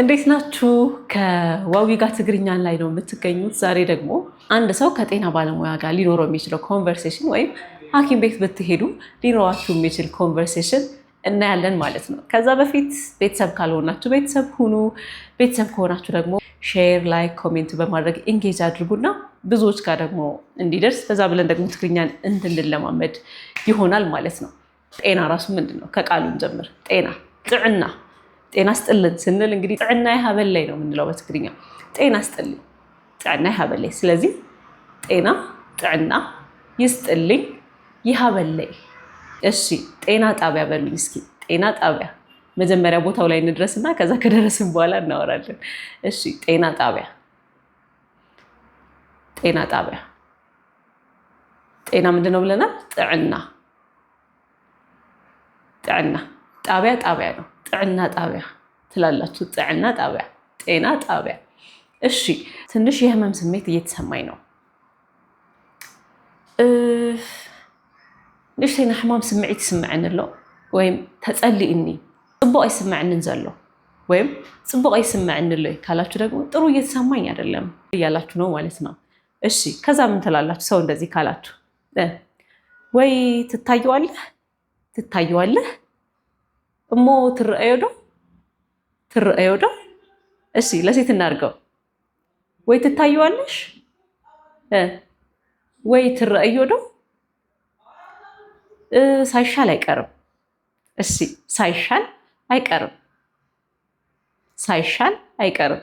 እንዴት ናችሁ? ከዋዊ ጋር ትግርኛን ላይ ነው የምትገኙት። ዛሬ ደግሞ አንድ ሰው ከጤና ባለሙያ ጋር ሊኖረው የሚችለው ኮንቨርሴሽን ወይም ሐኪም ቤት ብትሄዱ ሊኖራችሁ የሚችል ኮንቨርሴሽን እናያለን ማለት ነው። ከዛ በፊት ቤተሰብ ካልሆናችሁ ቤተሰብ ሁኑ። ቤተሰብ ከሆናችሁ ደግሞ ሼር፣ ላይክ፣ ኮሜንት በማድረግ ኢንጌጅ አድርጉና ብዙዎች ጋር ደግሞ እንዲደርስ በዛ ብለን ደግሞ ትግርኛን እንድንለማመድ ይሆናል ማለት ነው። ጤና ራሱ ምንድን ነው? ከቃሉን ጀምር። ጤና ጥዕና ጤና ስጥልን ስንል እንግዲህ ጥዕና ይሃበለይ ነው የምንለው በትግርኛ። ጤና ስጥልኝ፣ ጥዕና ይሃበለይ። ስለዚህ ጤና ጥዕና ይስጥልኝ ይሃበለይ። እሺ ጤና ጣቢያ በሉኝ እስኪ። ጤና ጣቢያ መጀመሪያ ቦታው ላይ እንድረስና ከዛ ከደረስን በኋላ እናወራለን። እሺ ጤና ጣቢያ፣ ጤና ጣቢያ። ጤና ምንድን ነው ብለናል? ጥዕና፣ ጥዕና። ጣቢያ ጣቢያ ነው። ጥዕና ጣቢያ ትላላችሁ። ጥዕና ጣቢያ፣ ጤና ጣቢያ። እሺ ትንሽ የህመም ስሜት እየተሰማኝ ነው። ንእሽተይ ሕማም ስምዒት ይስምዐኒ ኣሎ ወይም ተፀሊእኒ ፅቡቅ አይስምዐንን ዘሎ ወይም ፅቡቅ አይስምዐኒ ኣሎ ካላችሁ ደግሞ ጥሩ እየተሰማኝ አይደለም እያላችሁ ነው ማለት ነው። እሺ ከዛ ምን ትላላችሁ? ሰው እንደዚህ ካላችሁ ወይ ትታየዋለህ፣ ትታየዋለህ እሞ ትርአዮ ዶ፣ ትርአዮ ዶ። እሺ ለሴት እናድርገው። ወይ ትታየዋለሽ ወይ ትርአዮ ዶ። ሳይሻል አይቀርም። እሺ ሳይሻል አይቀርም፣ ሳይሻል አይቀርም።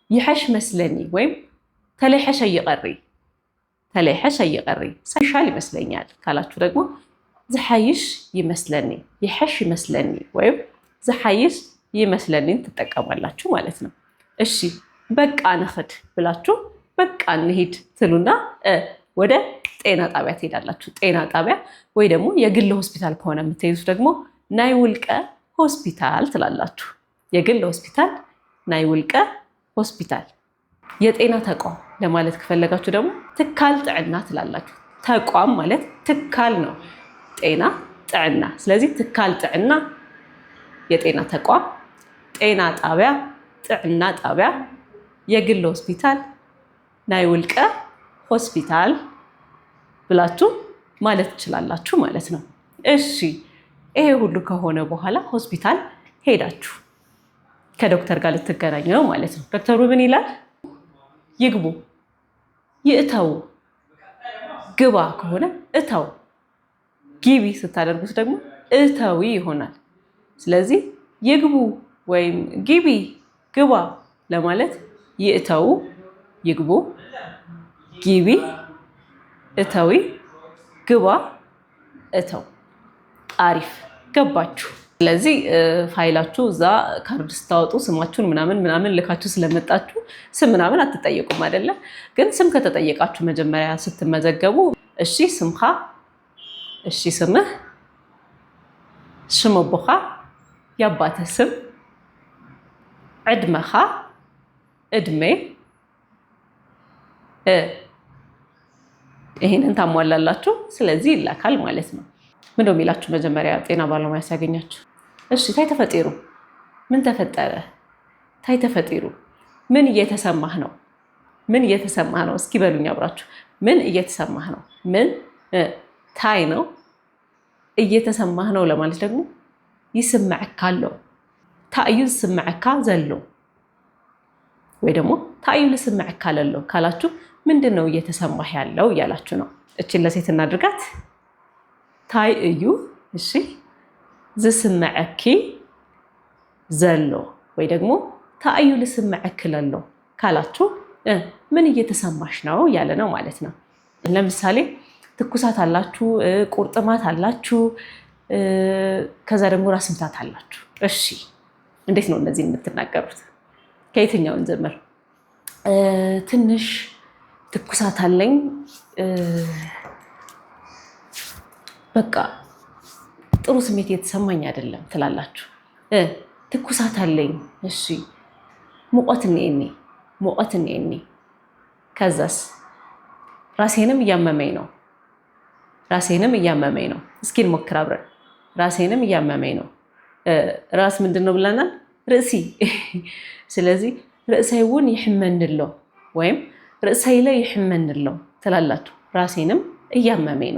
ይሐሽ መስለኒ ወይም ተለይሐሽ አይቀሪ፣ ተለይሐሽ አይቀሪ። ሳይሻል ይመስለኛል ካላችሁ ደግሞ ዝሐይሽ ይመስለኒ፣ ይሐሽ ይመስለኒ ወይም ዝሐይሽ ይመስለኒን ትጠቀማላችሁ ማለት ነው። እሺ በቃ ንኽድ ብላችሁ በቃ እንሂድ ትሉና ወደ ጤና ጣቢያ ትሄዳላችሁ። ጤና ጣቢያ ወይ ደግሞ የግል ሆስፒታል ከሆነ የምትሄዱት ደግሞ ናይ ውልቀ ሆስፒታል ትላላችሁ። የግል ሆስፒታል፣ ናይ ውልቀ ሆስፒታል። የጤና ተቋም ለማለት ከፈለጋችሁ ደግሞ ትካል ጥዕና ትላላችሁ። ተቋም ማለት ትካል ነው። ጤና ጥዕና። ስለዚህ ትካል ጥዕና፣ የጤና ተቋም፣ ጤና ጣቢያ፣ ጥዕና ጣቢያ፣ የግል ሆስፒታል፣ ናይ ውልቀ ሆስፒታል ብላችሁ ማለት ትችላላችሁ ማለት ነው። እሺ ይሄ ሁሉ ከሆነ በኋላ ሆስፒታል ሄዳችሁ ከዶክተር ጋር ልትገናኙ ነው ማለት ነው። ዶክተሩ ምን ይላል? ይግቡ፣ ይእተው። ግባ ከሆነ እተው፣ ግቢ ስታደርጉት ደግሞ እተዊ ይሆናል። ስለዚህ ይግቡ ወይም ግቢ፣ ግባ ለማለት ይእተው፣ ይግቡ፣ ግቢ፣ እተዊ፣ ግባ፣ እተው። አሪፍ ገባችሁ። ስለዚህ ፋይላችሁ እዛ ካርድ ስታወጡ ስማችሁን ምናምን ምናምን ልካችሁ ስለመጣችሁ ስም ምናምን አትጠየቁም አይደለ? ግን ስም ከተጠየቃችሁ መጀመሪያ ስትመዘገቡ እሺ ስምኻ፣ እሺ ስምህ፣ ሽም አቦኻ፣ የአባትህ ስም፣ ዕድመኻ፣ ዕድሜ፣ ይሄንን ታሟላላችሁ። ስለዚህ ይላካል ማለት ነው። ምን ነው የሚላችሁ መጀመሪያ ጤና ባለሙያ ሲያገኛችሁ? እሺ ታይ ተፈጢሩ፣ ምን ተፈጠረ? ታይ ተፈጢሩ፣ ምን እየተሰማህ ነው? ምን እየተሰማህ ነው? እስኪ በሉኝ አብራችሁ። ምን እየተሰማህ ነው? ምን ታይ ነው። እየተሰማህ ነው ለማለት ደግሞ ይስምዐካ ኣሎ፣ ታእዩ ዝስምዐካ ዘሎ ወይ ደግሞ ታእዩ ልስምዐካ ለሎ ካላችሁ ምንድን ነው እየተሰማህ ያለው እያላችሁ ነው። እችን ለሴት እናድርጋት። ታይ እዩ፣ እሺ ዝስምዐኪ ዘሎ ወይ ደግሞ ታእዩ ልስምዐክ ለሎ ካላችሁ ምን እየተሰማሽ ነው እያለ ነው ማለት ነው። ለምሳሌ ትኩሳት አላችሁ፣ ቁርጥማት አላችሁ፣ ከዛ ደግሞ ራስ ምታት አላችሁ። እሺ እንዴት ነው እነዚህ የምትናገሩት? ከየትኛውን ጀምር? ትንሽ ትኩሳት አለኝ፣ በቃ ጥሩ ስሜት እየተሰማኝ አይደለም ትላላችሁ። ትኩሳት አለኝ፣ እሺ ሙቀት ነኝ፣ ሙቀት ነኝ። ከዛስ ራሴንም እያመመኝ ነው፣ ራሴንም እያመመኝ ነው። እስኪ እንሞክር አብረን። ራሴንም እያመመኝ ነው። ራስ ምንድን ነው ብለናል? رأسي سلازي رأسي ون يحمن الله ويم رأسي لا يحمن الله تلالاتو راسينم እያመመኝ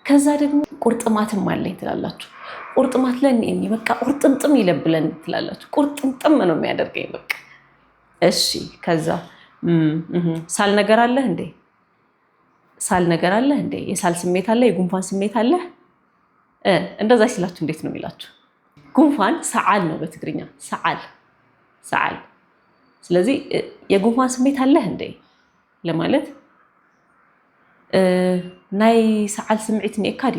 ከዛ ደግሞ ቁርጥማትም አለኝ ትላላችሁ ቁርጥማት ለኔ በቃ ቁርጥምጥም ይለብለን ትላላችሁ ቁርጥምጥም ነው የሚያደርገኝ በቃ እሺ ከዛ ሳል ነገር አለ እንዴ ሳል ነገር አለ እንዴ የሳል ስሜት አለ የጉንፋን ስሜት አለ እንደዛ ሲላችሁ እንዴት ነው የሚላችሁ ጉንፋን ሰዓል ነው በትግርኛ ሰዓል ስለዚህ የጉንፋን ስሜት አለ እንዴ ለማለት ናይ ሰዓል ስምዒት ነካዲ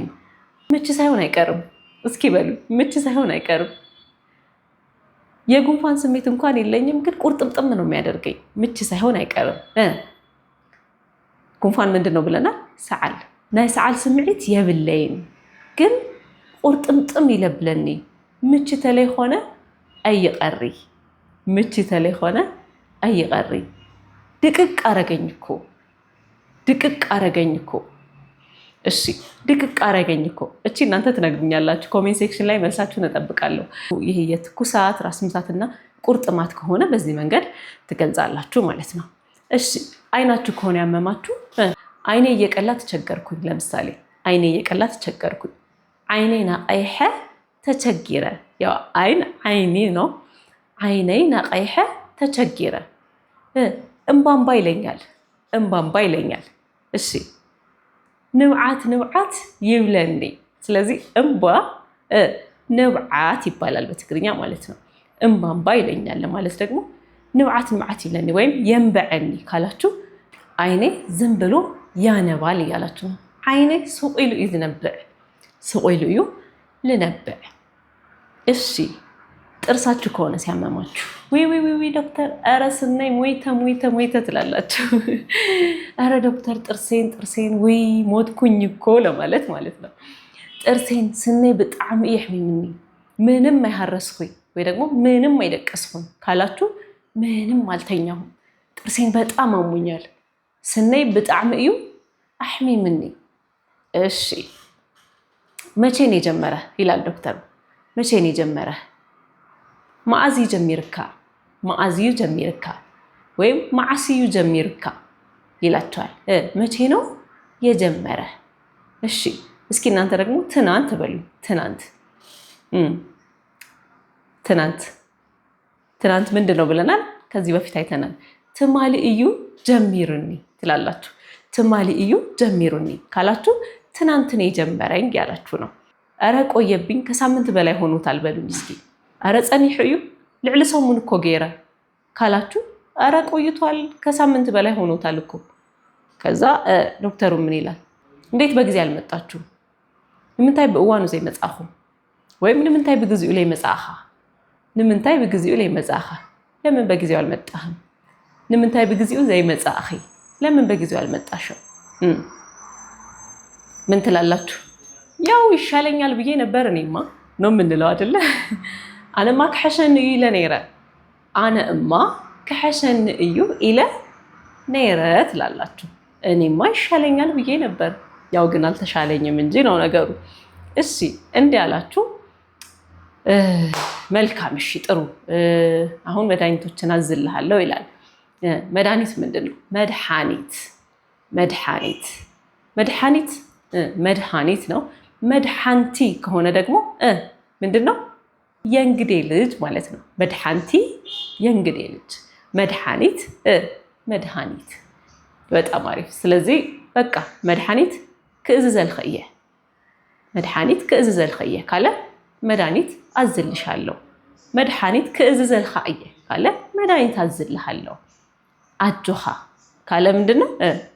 ምች ሳይሆን አይቀርም እስኪ በሉ ምች ሳይሆን አይቀርም የጉንፋን ስሜት እንኳን የለኝም ግን ቁርጥምጥም ነው የሚያደርገኝ ምች ሳይሆን አይቀርም ጉንፋን ምንድነው ብለናል ሰዓል ናይ ሰዓል ስምዒት የብለይን ግን ቁርጥምጥም ይለብለኒ ምች ተለይ ሆነ አይቀሪ ምች ተለይ ሆነ አይቀሪ ድቅቅ አረገኝ እኮ እሺ ድቅቅ አረገኝ እኮ እቺ እናንተ ትነግሩኛላችሁ ኮሜንት ሴክሽን ላይ መልሳችሁን እጠብቃለሁ ይሄ የትኩሳት ራስ ምታትና ቁርጥማት ከሆነ በዚህ መንገድ ትገልጻላችሁ ማለት ነው እሺ አይናችሁ ከሆነ ያመማችሁ አይኔ እየቀላ ተቸገርኩኝ ለምሳሌ አይኔ እየቀላ ተቸገርኩኝ አይኔና አይሐ ተቸገረ ያው አይኔ ነው አይኔና አይሐ ተቸገረ እንባንባ ይለኛል እሺ ንብዓት ይብለኒ ስለዚህ እንባ ንብዓት ይባላል በትግርኛ ማለት ነው እንባንባ ይለኛል ማለት ደግሞ ንብዓት ይብለኒ ወይም የንበዕኒ ካላችሁ አይኔ ዝም ብሎ ያነባል እያላችሁ ነው አይኔ ሱቂሉ እዩ ልነብዕ እሺ ጥርሳችሁ ከሆነ ሲያመማችሁ ወይ ዶክተር አረ ስናይ ሞይተ ትላላችሁ አረ ዶክተር ጥርሴን ወይ ሞትኩኝ እኮ ለማለት ማለት ነው ጥርሴን ስናይ በጣም ይሕሚምኒ ምንም አይሐረስኩኝ ወይ ደግሞ ምንም አይደቀስኩኝ ካላችሁ ምንም አልተኛሁም ጥርሴን በጣም አሞኛል ስናይ በጣም እዩ አሕሚምኒ እሺ መቼ ነው የጀመረ ይላል ዶክተር መቼ ነው የጀመረ ማዕዝዩ ጀሚርካ ወይም ማዕስዩ ጀሚርካ ይላቸዋል መቼ ነው የጀመረ እሺ እስኪ እናንተ ደግሞ ትናንት በሉ ትናንት ምንድነው ብለናል ከዚህ በፊት አይተናል ትማልእዩ ጀሚሩኒ ትላላችሁ ትማልእዩ ጀሚሩኒ ካላችሁ ትናንት ነው የጀመረኝ ያላችሁ ነው አረ ቆየብኝ ከሳምንት በላይ ሆኖታል በሉ እስኪ አረ ጸኒሑ እዩ ልዕሊ ሰሙን እኮ ገይረ ካላችሁ አረ ቆይቷል ከሳምንት በላይ ሆኖታል እኮ ከዛ ዶክተሩ ምን ይላል እንዴት በጊዜ አልመጣችሁ ንምንታይ በእዋኑ ዘይመጻኹ ወይም ንምንታይ በጊዜው ላይ መጻኻ ንምንታይ በጊዜው ላይ መጻኻ ለምን በጊዜው አልመጣህም ንምንታይ በጊዜው ዘይመጻኺ ለምን በጊዜው አልመጣሽም ምን ትላላችሁ ያው ይሻለኛል ብዬ ነበር እኔማ ነው ምንለው አይደለ أنا كحشن إلى نيرة أنا أما كحشن إلى نيرة تلالاتو أني ما يشالين على بيجي نبر ياو قنال تشالين من جينا ونقرو السي عندي علاتو ملكا مشي ترو هون مدانيت تنزل لها لو إلى مدانيت من دلو مدحانيت نو مدحانتي كهونا دقمو من دلو የእንግዴ ልጅ ማለት ነው መድኃንቲ የእንግዴ ልጅ መድኃኒት በጣም አሪፍ ስለዚህ በቃ መድኃኒት ክእዝዘልኸየ ካለ መድኃኒት አዝልሻለሁ መድኃኒት ክእዝዘልኸየ ካለ መድኃኒት አዝልሃለሁ አጆኻ ካለ ምንድነው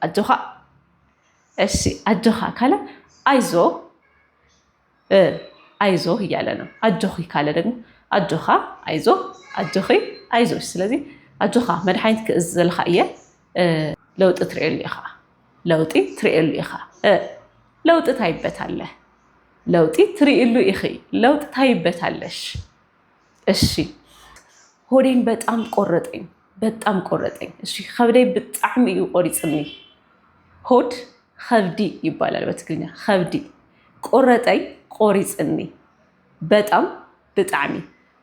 አጆኻ እሺ አጆኻ ካለ አይዞህ እያለ ነው አጆኺ ካለ ደግሞ አጆኻ አይዞህ አጆኺ አይዞሽ ስለዚህ አጆኻ መድኃኒት ክእዝዘልኻ እየ ለውጥ ትሪኤሉ ኢኻ ለውጥ ታይበታለህ ለውጥ ትሪኤሉ ኢኺ ለውጥ ታይበታለሽ እሺ ሆዴን በጣም ቆረጠኝ እሺ ከብደይ በጣም እዩ ቆሪጽኒ ሆድ ከብዲ ይባላል በትግርኛ ከብዲ ቆረጠኝ ቆሪጽኒ በጣም ብጣዕሚ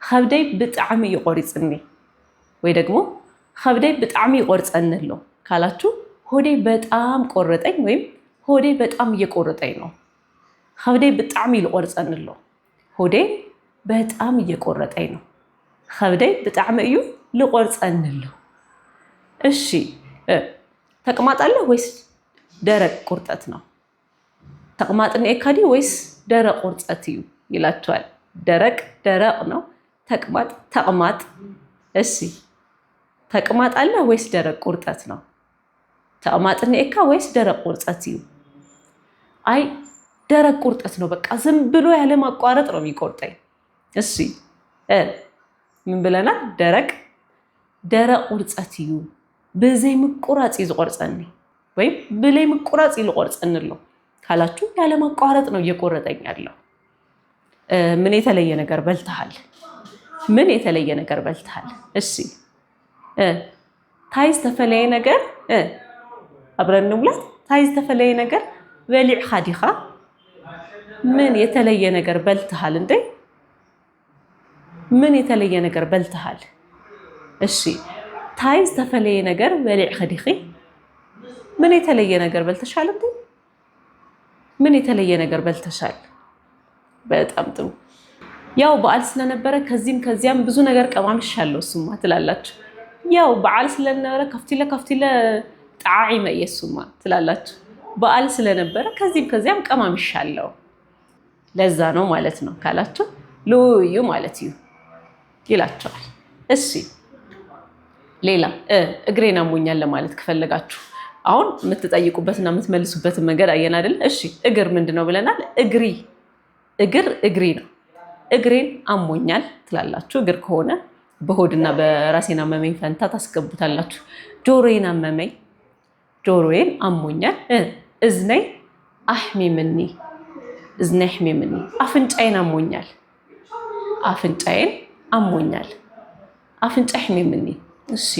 ከብደይ ብጣዕሚ ይቆርጽኒ ወይ ደግሞ ከብደይ ብጣዕሚ ይቆርጸንሎ ካላችሁ ሆዴ በጣም ቆረጠኝ ወይም ሆዴ በጣም እየቆረጠኝ ነው። ከብደይ ብጣዕሚ ይቆርጸንሎ ሆዴ በጣም እየቆረጠኝ ነው። ከብደይ ብጣዕሚ እዩ ልቆርጸንሎ። እሺ ተቅማጥ አለ ወይስ ደረቅ ቁርጠት ነው? ተቅማጥን ኤካዲ ወይስ ደረቅ ቁርጠት እዩ ይላችኋል። ደረቅ ነው፣ ተቅማጥ ተቅማጥ። እሺ ተቅማጥ አለ ወይስ ደረቅ ቁርጠት ነው? ተቅማጥን ኤካ ወይስ ደረቅ ቁርጠት እዩ? አይ ደረቅ ቁርጠት ነው፣ በቃ ዝም ብሎ ያለ ማቋረጥ ነው የሚቆርጠኝ። እሺ ምን ብለናል? ደረቅ ቁርጠት እዩ ብዘይ ምቁራጽ ዝቆርጸኒ ወይም ብለይ ምቁራጽ ልቆርጸንሎ ካላችሁ ያለ ማቋረጥ ነው እየቆረጠኝ ያለው። ምን የተለየ ነገር በልተሃል? ምን የተለየ ነገር በልተሃል? እሺ ታይ ዝተፈለየ ነገር አብረን እንብላት። ታይ ዝተፈለየ ነገር በሊዕኻ ዲኻ? ምን የተለየ ነገር በልተሃል እንዴ? ምን የተለየ ነገር በልተሃል? እሺ ታይ ዝተፈለየ ነገር በሊዕኻ ዲኺ? ምን የተለየ ነገር በልተሻል እንዴ? ምን የተለየ ነገር በልተሻል? በጣም ጥሩ። ያው በዓል ስለነበረ ከዚያም ብዙ ነገር ቀማምሻለሁ እሱማ ትላላችሁ። ያው በዓል ስለነበረ ከፍቲለ ጣዓይመ የሱማ ትላላችሁ። በዓል ስለነበረ ከዚያም ቀማምሻለሁ ለዛ ነው ማለት ነው ካላችሁ ልዩ ማለት ይላችኋል። እሺ ሌላ እግሬን አሞኛል ለማለት ከፈለጋችሁ አሁን የምትጠይቁበትና የምትመልሱበትን መንገድ አየን አይደል? እሺ እግር ምንድነው ብለናል? እግሪ ነው። እግሬን አሞኛል ትላላችሁ። እግር ከሆነ በሆድና በራሴን አመመኝ ፈንታ ታስገቡታላችሁ። ጆሮዬን አሞኛል። እዝነይ አሕሚምኒ፣ አፍንጫዬን አሞኛል። አፍንጫ ሕሚምኒ። እሺ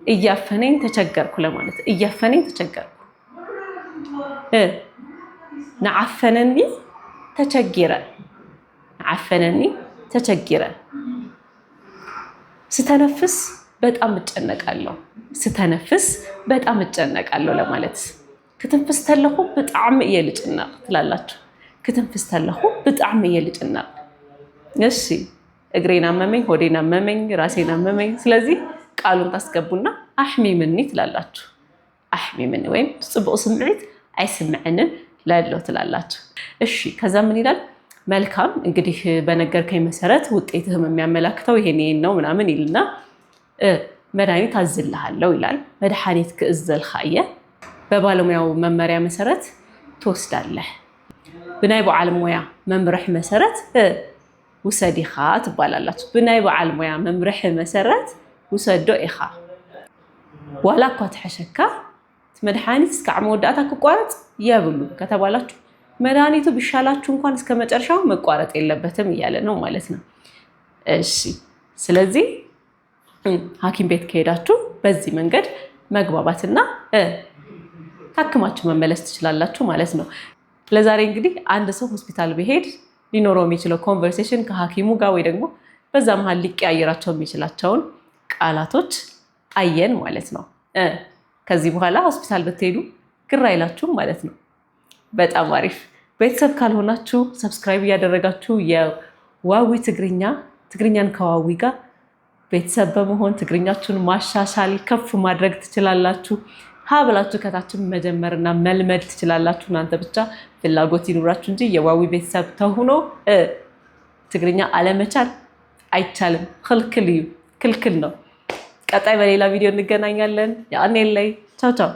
እያፈነኝ ተቸገርኩ ለማለት እያፈነኝ ተቸገርኩ። ነዓፈነኒ ተቸጊረ። ስተነፍስ በጣም እጨነቃለሁ ለማለት ክትንፍስ ተለኹ ብጣዕሚ እየ ልጭነቕ ትላላችሁ። ክትንፍስ ተለኹ ብጣዕሚ እየ ልጭነቕ። እሺ እግሬን አመመኝ፣ ሆዴን አመመኝ፣ ራሴን አመመኝ። ስለዚህ ቃሉን ታስገቡና አሕሚምኒ ትላላችሁ። አሕሚምኒ ወይም ጽቡቕ ስምዒት አይስምዕንን ላለው ትላላችሁ። እሺ ከዛ ምን ይላል? መልካም እንግዲህ በነገርከኝ መሰረት ውጤትህም የሚያመላክተው ይሄን ነው ምናምን ይልና መድኃኒት አዝልሃለሁ ይላል። መድኃኒት ክእዘልካ እየ በባለሙያው መመሪያ መሰረት ትወስዳለህ። ብናይ በዓል ሞያ መምርሕ መሰረት ውሰድ ኢኻ ትባላላችሁ። ብናይ በዓል ሞያ መምርሕ መሰረት ውሰዶ ኢኻ። ዋላ እኳ ትሐሸካ መድኃኒት እስከ መወዳእታ ክቋረጥ የብሉ ከተባላችሁ መድኃኒቱ ቢሻላችሁ እንኳን እስከ መጨረሻው መቋረጥ የለበትም እያለ ነው ማለት ነው። እሺ ስለዚህ ሐኪም ቤት ከሄዳችሁ በዚህ መንገድ መግባባትና ታክማችሁ መመለስ ትችላላችሁ ማለት ነው። ለዛሬ እንግዲህ አንድ ሰው ሆስፒታል ቢሄድ ሊኖረው የሚችለው ኮንቨርሴሽን ከሐኪሙ ጋር ወይ ደግሞ በዛ መሃል ሊቀያየራቸው የሚችላቸውን ቃላቶች አየን ማለት ነው። ከዚህ በኋላ ሆስፒታል ብትሄዱ ግራ አይላችሁም ማለት ነው። በጣም አሪፍ። ቤተሰብ ካልሆናችሁ ሰብስክራይብ እያደረጋችሁ የዋዊ ትግርኛን ከዋዊ ጋር ቤተሰብ በመሆን ትግርኛችሁን ማሻሻል ከፍ ማድረግ ትችላላችሁ። ብላችሁ ከታችን መጀመርና መልመድ ትችላላችሁ። እናንተ ብቻ ፍላጎት ይኑራችሁ እንጂ የዋዊ ቤተሰብ ተሆኖ ትግርኛ አለመቻል አይቻልም። ክልክል ነው። ቀጣይ በሌላ ቪዲዮ እንገናኛለን። ያኔ ላይ ቻው ቻው።